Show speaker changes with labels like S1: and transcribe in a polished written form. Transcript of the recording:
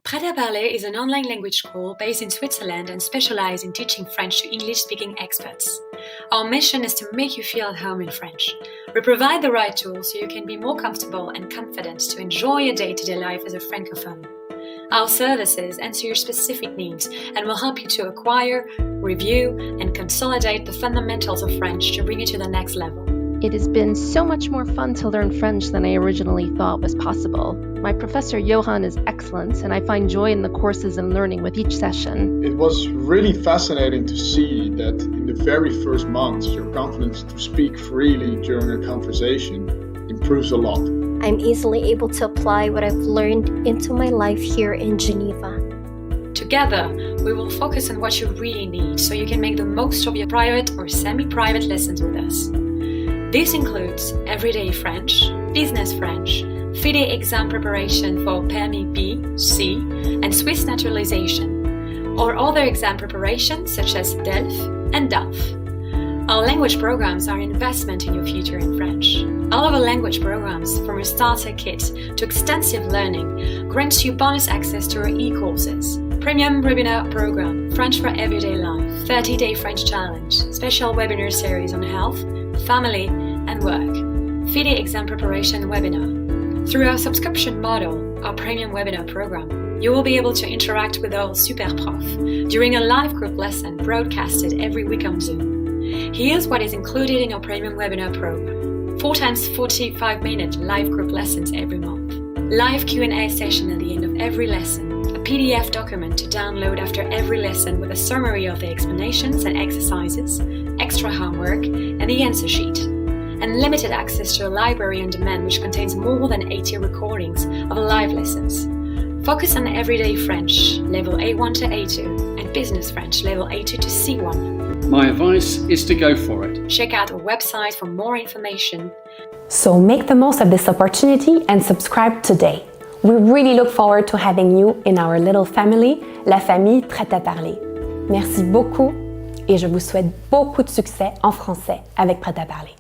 S1: Prêt, Parler is an online language school based in Switzerland and specialized in teaching French to English-speaking experts. Our mission is to make you feel at home in French. We provide the right tools so you can be more comfortable and confident to enjoy your day-to-day life as a francophone. Our services answer your specific needs and will help you to acquire, review, and consolidate the fundamentals of French to bring you to the next level.
S2: It has been so much more fun to learn French than I originally thought was possible. My professor Johan is excellent, and I find joy in the courses and learning with each session.
S3: It was really fascinating to see that in the very first months, your confidence to speak freely during a conversation improves a lot.
S4: I'm easily able to apply what I've learned into my life here in Geneva.
S1: Together, we will focus on what you really need so you can make the most of your private or semi-private lessons with us. This includes everyday French, business French, FIDE exam preparation for Permis B, C, and Swiss naturalization, or other exam preparations such as DELF and DALF. Our language programs are an investment in your future in French. All of our language programs, from a starter kit to extensive learning, grants you bonus access to our e-courses. Premium webinar program, French for Everyday Life, 30-day French challenge, special webinar series on health, family, and work, FIDE exam preparation webinar. Through our subscription model, our premium webinar program, you will be able to interact with our super prof during a live group lesson broadcasted every week on Zoom. Here's what is included in our premium webinar program: 4 times 45-minute live group lessons every month, live Q&A session at the end of every lesson, a PDF document to download after every lesson with a summary of the explanations and exercises, extra homework, and the answer sheet, and limited access to a library on demand which contains more than 80 recordings of live lessons. Focus on everyday French, level A1 to A2, and business French, level A2 to C1.
S5: My advice is to go for it.
S1: Check out our website for more information.
S6: So make the most of this opportunity and subscribe today. We really look forward to having you in our little family, la famille Prêt à Parler. Merci beaucoup et je vous souhaite beaucoup de succès en français avec Prêt à Parler.